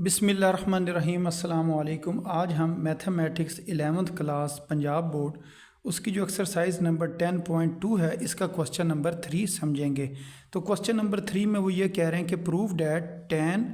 बिस्मिल्लाहिर्रहमानिर्रहीम अस्सलाम वालेकुम। आज हम mathematics 11th class Punjab board उसकी जो एक्सरसाइज नंबर 10.2 है इसका क्वेश्चन नंबर 3 समझेंगे। तो क्वेश्चन नंबर 3 में वो ये कह रहे हैं कि prove that tan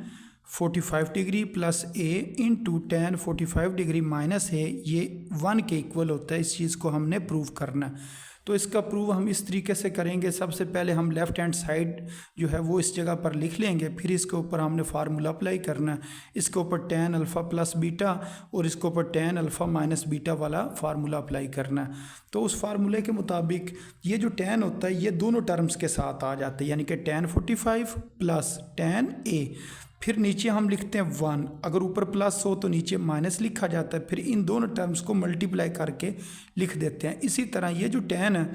45 degree plus a into tan 45 degree minus a ये 1 के इक्वल होता है। इस चीज़ को हमने प्रूव करना है। तो इसका प्रूव हम इस तरीके से करेंगे। सबसे पहले हम लेफ़्ट हैंड साइड जो है वो इस जगह पर लिख लेंगे, फिर इसके ऊपर हमने फार्मूला अप्लाई करना है। इसके ऊपर tan अल्फ़ा प्लस बीटा और इसके ऊपर tan अल्फ़ा माइनस बीटा वाला फार्मूला अप्लाई करना है। तो उस फार्मूले के मुताबिक ये जो tan होता है ये दोनों टर्म्स के साथ आ जाते हैं, यानी कि tan 45 प्लस tan a। फिर नीचे हम लिखते हैं 1, अगर ऊपर प्लस हो तो नीचे माइनस लिखा जाता है। फिर इन दोनों टर्म्स को मल्टीप्लाई करके लिख देते हैं। इसी तरह ये जो tan है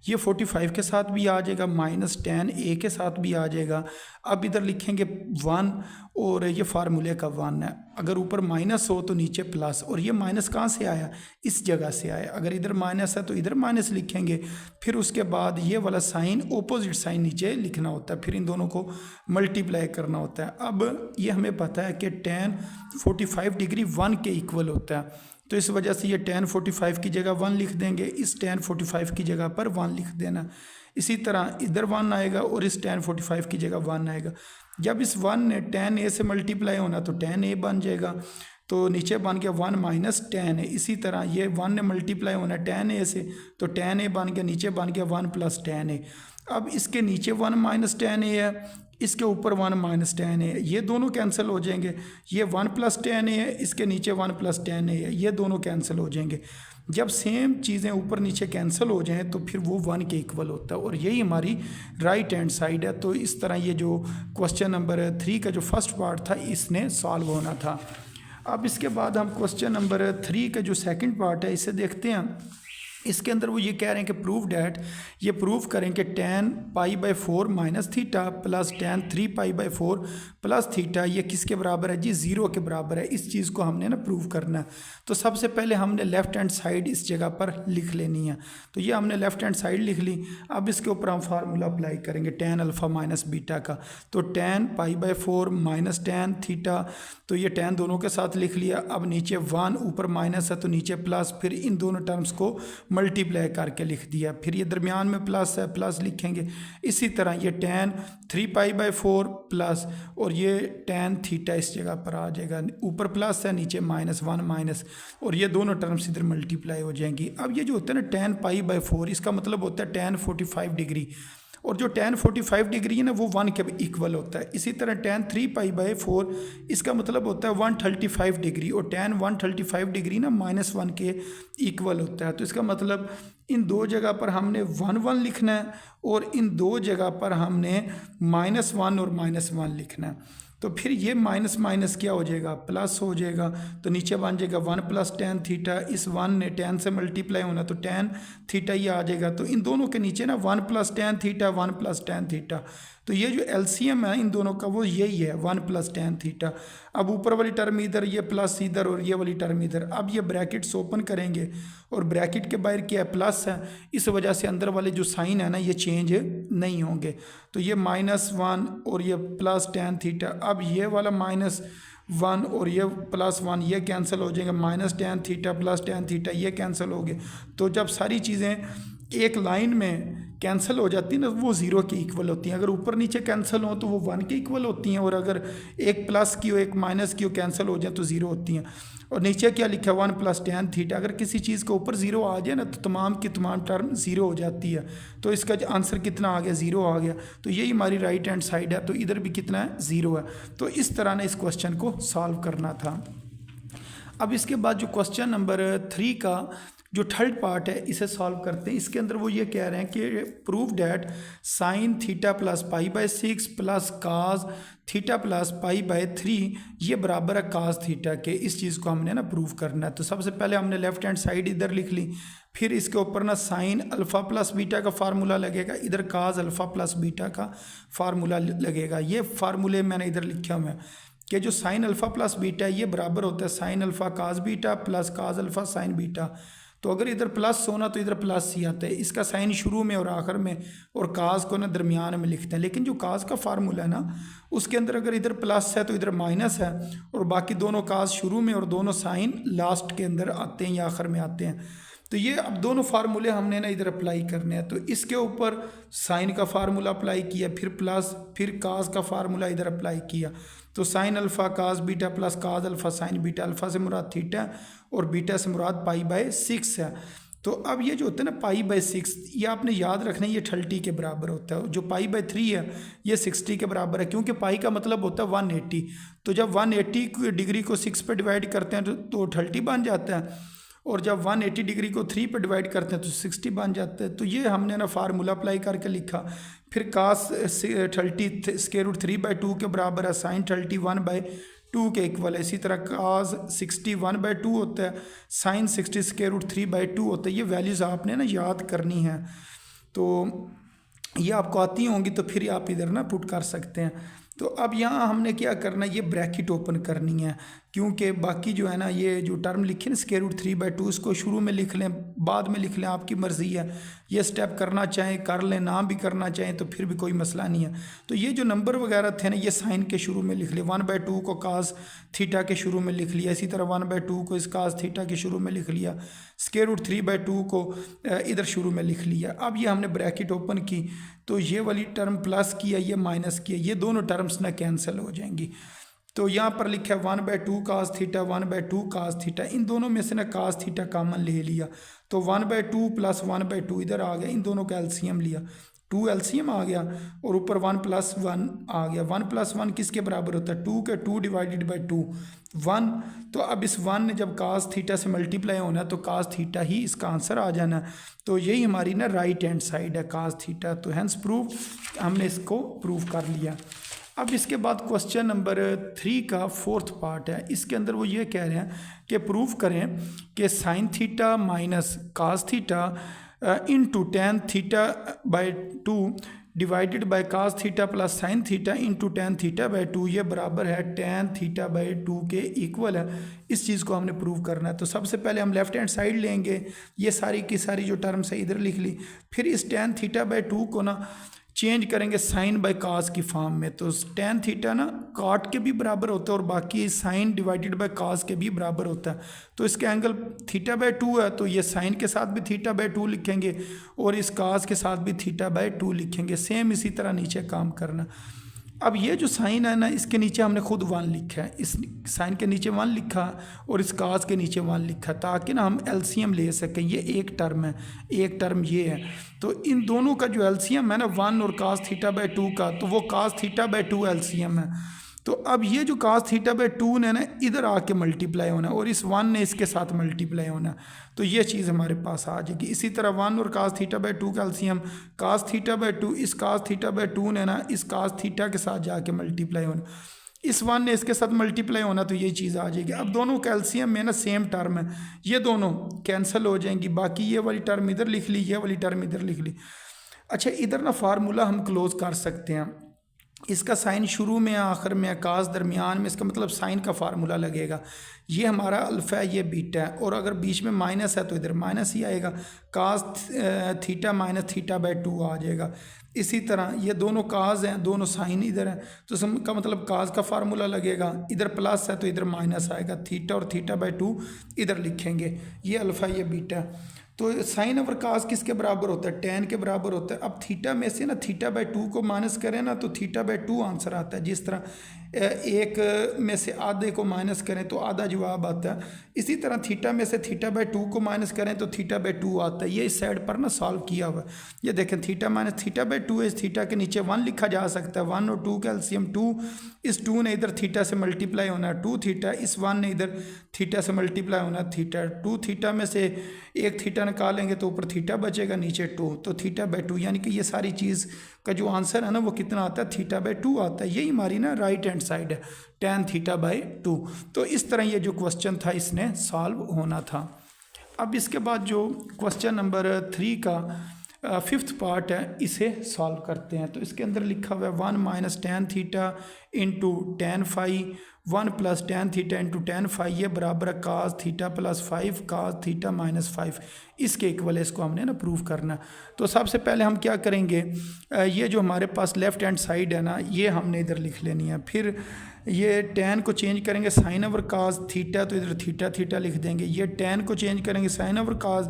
ये 45 के साथ भी आ जाएगा, माइनस tan a के साथ भी आ जाएगा। अब इधर लिखेंगे 1 और ये फार्मूले का 1 है। अगर ऊपर माइनस हो तो नीचे प्लस, और ये माइनस कहाँ से आया? इस जगह से आया। अगर इधर माइनस है तो इधर माइनस लिखेंगे। फिर उसके बाद ये वाला साइन ऑपोजिट साइन नीचे लिखना होता है, फिर इन दोनों को मल्टीप्लाई करना होता है। अब ये हमें पता है कि tan 45 डिग्री 1 के इक्वल होता है, तो इस वजह से ये tan 45 की जगह 1 लिख देंगे, इस tan 45 की जगह पर 1 लिख देना। इसी तरह इधर 1 आएगा और इस tan 45 की जगह 1 आएगा। जब इस 1 ने tan a से मल्टीप्लाई होना तो tan a बन जाएगा, तो नीचे बन गया 1 माइनस tan a। इसी तरह ये 1 ने मल्टीप्लाई होना tan a से, तो tan a बन गया, नीचे बन गया 1 प्लस tan a। अब इसके नीचे 1 माइनस tan a है, इसके ऊपर 1 माइनस tan a है, ये दोनों कैंसिल हो जाएंगे। ये 1 प्लस tan a है, इसके नीचे 1 प्लस tan a है, ये दोनों कैंसिल हो जाएंगे। जब सेम चीज़ें ऊपर नीचे कैंसिल हो जाएं तो फिर वो 1 के इक्वल होता है, और यही हमारी राइट हैंड साइड है। तो इस तरह ये जो क्वेश्चन नंबर 3 का जो फर्स्ट पार्ट था इसने सॉल्व होना था। अब इसके बाद हम क्वेश्चन नंबर 3 का जो सेकंड पार्ट है इसे देखते हैं। इसके अंदर वो ये कह रहे हैं कि प्रूव डैट, ये प्रूव करें कि tan π/4 minus theta plus tan 3π/4 plus theta ये किसके बराबर है जी? 0 के बराबर है। इस चीज़ को हमने ना प्रूव करना है। तो सबसे पहले हमने लेफ़्ट हैंड साइड इस जगह पर लिख लेनी है। तो ये हमने लेफ़्ट हैंड साइड लिख ली। अब इसके ऊपर हम फार्मूला अप्लाई करेंगे tan अल्फ़ा माइनस बीटा का। तो tan π/4 माइनस tan थीटा, तो ये tan दोनों के साथ लिख लिया। अब नीचे 1, ऊपर माइनस है तो नीचे प्लस, फिर इन दोनों टर्म्स को मल्टीप्लाई करके लिख दिया। फिर ये दरमियान में प्लस है, प्लस लिखेंगे। इसी तरह ये tan 3π/4 प्लस और ये tan थीटा इस जगह पर आ जाएगा, ऊपर प्लस है नीचे माइनस, 1 माइनस, और ये दोनों टर्म्स इधर मल्टीप्लाई हो जाएंगी। अब ये जो होता है ना tan π/4, इसका मतलब होता है tan 45 डिग्री, और जो tan 45 डिग्री है ना वो 1 के इक्वल होता है। इसी तरह tan 3π/4 इसका मतलब होता है 135 डिग्री, और tan 135 डिग्री ना -1 के इक्वल होता है। तो इसका मतलब इन दो जगह पर हमने 1 1 लिखना है, और इन दो जगह पर हमने -1 और -1 लिखना है। तो फिर ये माइनस माइनस क्या हो जाएगा? प्लस हो जाएगा। तो नीचे बन जाएगा 1 प्लस tan थीटा, इस 1 ने tan से मल्टीप्लाई होना तो tan थीटा ये आ जाएगा। तो इन दोनों के नीचे ना 1 plus tan theta, 1 plus tan theta, तो ये जो एलसीएम है इन दोनों का वो यही है 1 प्लस tan थीटा। अब ऊपर वाली टर्म इधर, ये प्लस इधर, और ये वाली टर्म इधर। अब ये ब्रैकेट्स ओपन करेंगे और ब्रैकेट के बाहर क्या है? प्लस है, इस वजह से अंदर वाले जो साइन है ना ये चेंज नहीं होंगे। तो ये -1 और ये प्लस tan थीटा। अब ये वाला -1 और ये +1 ये कैंसिल हो जाएंगे, minus tan theta plus tan theta ये कैंसिल हो गए। तो जब सारी चीज़ें एक लाइन में कैंसिल हो जाती है ना वो 0 के इक्वल होती हैं। अगर ऊपर नीचे कैंसिल हो तो वो 1 के इक्वल होती हैं, और अगर एक प्लस की हो एक माइनस की हो कैंसिल हो जाए तो 0 होती हैं। और नीचे क्या लिखा है? 1 प्लस tan थीटा। अगर किसी चीज़ के ऊपर 0 आ जाए ना तो तमाम की तमाम टर्म 0 हो जाती है। तो इसका आंसर कितना आ गया? 0 आ गया। तो यही हमारी राइट हैंड साइड है। तो इधर भी कितना है? 0 है। तो इस तरह ने इस क्वेश्चन को सॉल्व करना था। अब इसके बाद जो क्वेश्चन नंबर 3 का जो थर्ड पार्ट है इसे सॉल्व करते हैं। इसके अंदर वो ये कह रहे हैं कि prove that sine theta plus π/6 plus cos theta plus π/3 ये बराबर है काज थीटा के। इस चीज़ को हमने ना प्रूव करना है। तो सबसे पहले हमने लेफ्ट हैंड साइड इधर लिख ली, फिर इसके ऊपर ना साइन अल्फ़ा प्लस बीटा का फार्मूला लगेगा, इधर काज अल्फ़ा प्लस बीटा का फार्मूला लगेगा। ये फार्मूले मैंने इधर लिखा हुआ है कि जो साइन अल्फ़ा प्लस बीटा ये बराबर होता है साइन अल्फ़ा काज बीटा प्लस काज अल्फ़ा साइन बीटा। तो अगर इधर प्लस होना तो इधर प्लस ही आता है, इसका साइन शुरू में और आखिर में, और काज को ना दरमियान में लिखते हैं। लेकिन जो काज का फार्मूला है ना, उसके अंदर अगर इधर प्लस है तो इधर माइनस है, और बाकी दोनों काज शुरू में और दोनों साइन लास्ट के अंदर आते हैं या आखिर में आते हैं। तो ये अब दोनों फार्मूले हमने ना इधर अप्लाई करने हैं। तो इसके ऊपर साइन का फार्मूला अप्लाई किया, फिर प्लस, फिर काज का फार्मूला इधर अप्लाई किया। तो साइन अल्फ़ा काज बीटा प्लस काज अल्फ़ा साइन बीटा, अल्फ़ा से मुराद थीटा और बीटा से मुराद पाई/6 है। तो अब ये जो होता है ना पाई/6, ये आपने याद रखना है, ये 30 के बराबर होता है। जो पाई/3 है ये 60 के बराबर है, क्योंकि पाई का मतलब होता है 180। तो जब 180 डिग्री को 6 पे डिवाइड करते हैं तो 30 बन जाता है, और जब 180 डिग्री को 3 पे डिवाइड करते हैं तो 60 बन जाता है। तो ये हमने ना फार्मूला अप्लाई करके लिखा। फिर कास 30 √3/2 के बराबर है, साइन 30 1/2 के इक्वल है। इसी तरह कास 60 1/2 होता है, साइन 60 √3/2 होता है। ये वैल्यूज़ आपने ना याद करनी है। तो ये आपको आती होंगी तो फिर आप इधर ना पुट कर सकते हैं। तो अब यहाँ हमने क्या करना है, ये ब्रैकेट ओपन करनी है, क्योंकि बाकी जो है ना ये जो टर्म लिखी ना √3/2, इसको शुरू में लिख लें, बाद में लिख लें, आपकी मर्ज़ी है। ये स्टेप करना चाहें कर लें, ना भी करना चाहें तो फिर भी कोई मसला नहीं है। तो ये जो नंबर वगैरह थे ना, ये साइन के शुरू में लिख लिए। 1/2 को कास थीटा के शुरू में लिख लिया, इसी तरह 1/2 को इस कास थीटा के शुरू में लिख लिया, √3/2 को इधर शुरू में लिख लिया। अब ये हमने ब्रैकेट ओपन की, तो ये वाली टर्म प्लस किया, ये माइनस किया, ये दोनों टर्म्स ना कैंसिल हो जाएंगी। तो यहाँ पर लिखा है 1/2 कास थीटा 1/2 कास थीटा, इन दोनों में से ना कास थीटा कॉमन ले लिया। तो 1/2 प्लस 1/2 इधर आ गया, इन दोनों का एलसीएम लिया, 2 एलसीएम आ गया, और ऊपर 1 + 1 आ गया। 1 + 1 किसके बराबर होता है, 2 के, 2 / 2 1। तो अब इस 1 ने जब कास थीटा से मल्टीप्लाई होना है तो कास थीटा ही इसका आंसर आ जाना। तो यही हमारी ना राइट हैंड साइड है कास थीटा। तो हैंस प्रूव, हमने इसको प्रूव कर लिया। अब इसके बाद क्वेश्चन नंबर 3 का 4th पार्ट है। इसके अंदर वो ये कह रहे हैं कि प्रूव करें कि sine theta minus cos theta into tan थीटा/2 divided by cos theta plus sine theta into tan थीटा/2 ये बराबर है टेन थीटा/2 के इक्वल है। इस चीज़ को हमने प्रूव करना है। तो सबसे पहले हम लेफ्ट हैंड साइड लेंगे, ये सारी की सारी जो टर्म्स है इधर लिख ली। फिर इस टेन थीटा/2 को ना चेंज करेंगे साइन बाय कास की फॉर्म में। तो टेन थीटा ना काट के भी बराबर होता है और बाकी साइन डिवाइडेड बाय कास के भी बराबर होता है। तो इसके एंगल थीटा/2 है, तो ये साइन के साथ भी थीटा/2 लिखेंगे और इस कास के साथ भी थीटा/2 लिखेंगे। सेम इसी तरह नीचे काम करना। अब ये जो साइन है ना, इसके नीचे हमने खुद 1 लिखा है, इस साइन के नीचे 1 लिखा और इस कास के नीचे 1 लिखा, ताकि ना हम एलसीएम ले सकें। ये एक टर्म है, एक टर्म ये है। तो इन दोनों का जो एलसीएम है ना 1 और कास थीटा/2 का, तो वो कास थीटा/2 एलसीएम है। तो अब ये जो कास थीटा/2 ने ना इधर आके मल्टीप्लाई होना और इस 1 ने इसके साथ मल्टीप्लाई होना, तो ये चीज़ हमारे पास आ जाएगी। इसी तरह 1 और कास थीटा/2 का एलसीएम कास थीटा/2, इस कास थीटा/2 ने ना इस कास थीटा के साथ जाके मल्टीप्लाई होना, इस 1 ने इसके साथ मल्टीप्लाई होना, तो ये चीज़ आ जाएगी। अब दोनों का एलसीएम में ना सेम टर्म है, ये दोनों कैंसिल हो जाएंगी। बाकी ये वाली टर्म इधर लिख ली, ये वाली टर्म इधर लिख ली। अच्छा, इधर ना फार्मूला हम क्लोज कर सकते हैं। इसका साइन शुरू में, आखिर में, कास दरमियान में, इसका मतलब साइन का फार्मूला लगेगा। ये हमारा अल्फ़ा है, ये बीटा है, और अगर बीच में माइनस है तो इधर माइनस ही आएगा। कास थीटा माइनस थीटा/2 आ जाएगा। इसी तरह ये दोनों काज हैं, दोनों साइन इधर हैं, तो इसका मतलब काज का फार्मूला लगेगा। इधर प्लस है तो इधर माइनस आएगा। थीटा और थीटा/2 इधर लिखेंगे। ये अल्फ़ा, ये बीटा। तो साइन ओवर कास किसके बराबर होता है, टेन के बराबर होता है। अब थीटा में से ना थीटा/2 को माइनस करें ना तो थीटा/2 आंसर आता है। जिस तरह एक में से आधे को माइनस करें तो आधा जवाब आता है, इसी तरह थीटा में से थीटा/2 को माइनस करें तो थीटा/2 आता है। ये इस साइड पर ना सॉल्व किया हुआ है। ये देखें, थीटा माइनस थीटा/2 है, इस थीटा के नीचे 1 लिखा जा सकता है। 1 और 2 का एलसीएम 2, इस 2 ने इधर थीटा से मल्टीप्लाई होना है 2 थीटा, इस 1 ने इधर थीटा से मल्टीप्लाई होना है थीटा। 2 थीटा में से एक थीटा निकालेंगे तो ऊपर थीटा बचेगा, नीचे 2, तो थीटा/2, यानी कि ये सारी चीज़ का जो आंसर है ना वो कितना आता है, थीटा/2 आता है। यही हमारी ना राइट हैंड साइड है, टेन थीटा/2। तो इस तरह ये जो क्वेश्चन था इसने सॉल्व होना था। अब इसके बाद जो क्वेश्चन नंबर 3 का फिफ्थ पार्ट है, इसे सॉल्व करते हैं। तो इसके अंदर लिखा हुआ है 1 minus ten theta into ten phi, 1 plus ten theta into ten phi, ये बराबर है cos theta plus 5 cos theta minus 5। इसके इक्वल है, इसको हमने ना प्रूव करना है। तो सबसे पहले हम क्या करेंगे, ये जो हमारे पास लेफ्ट हैंड साइड है ना, ये हमने इधर लिख लेनी है। फिर ये टेन को चेंज करेंगे साइन ओवर काज थीटा, तो इधर थीटा थीटा लिख देंगे। ये टेन को चेंज करेंगे साइन ओवर काज,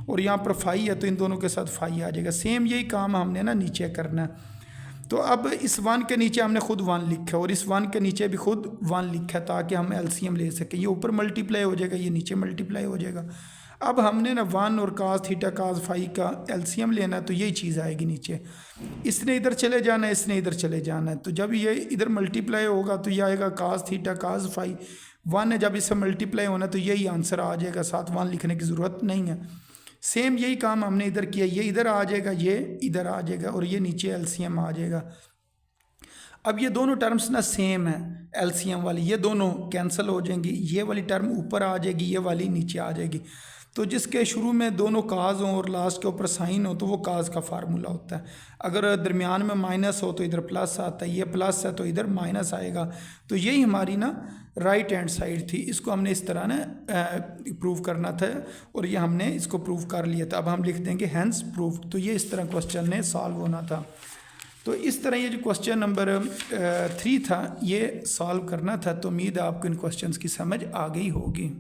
और यहाँ पर फाई है तो इन दोनों के साथ फाई आ जाएगा। सेम यही काम हमने ना नीचे करना है। तो अब इस 1 के नीचे हमने खुद 1 लिखा है और इस 1 के नीचे भी खुद 1 लिखा है, ताकि हम एलसीएम ले सकें। ये ऊपर मल्टीप्लाई हो जाएगा, ये नीचे मल्टीप्लाई हो जाएगा। अब हमने ना 1 और काज थीटा काज फाई का एलसीएम लेना है, तो यही चीज़ आएगी नीचे। इसने इधर चले जाना है, इसने इधर चले जाना है। तो जब ये इधर मल्टीप्लाई होगा तो ये आएगा काज थीटा काज फाई। 1 है, जब इससे मल्टीप्लाई होना तो यही आंसर आ जाएगा, साथ 1 लिखने की ज़रूरत नहीं है। सेम यही काम हमने इधर किया, ये इधर आ जाएगा, ये इधर आ जाएगा, और ये नीचे एलसीएम आ जाएगा। अब ये दोनों टर्म्स ना सेम है, एलसीएम वाली, ये दोनों कैंसिल हो जाएंगी। ये वाली टर्म ऊपर आ जाएगी, ये वाली नीचे आ जाएगी। तो जिसके शुरू में दोनों काज हों और लास्ट के ऊपर साइन हो, तो वो काज का फार्मूला होता है। अगर दरमियान में माइनस हो तो इधर प्लस आता है, ये प्लस है तो इधर माइनस आएगा। तो यही हमारी ना राइट हैंड साइड थी, इसको हमने इस तरह ना प्रूव करना था, और ये हमने इसको प्रूव कर लिया था। अब हम लिख देंगे हैंस प्रूव। तो ये इस तरह क्वेश्चन ने सॉल्व होना था। तो इस तरह ये जो क्वेश्चन नंबर 3 था, ये सॉल्व करना था। तो उम्मीद है आपको इन क्वेश्चंस की समझ आ गई होगी।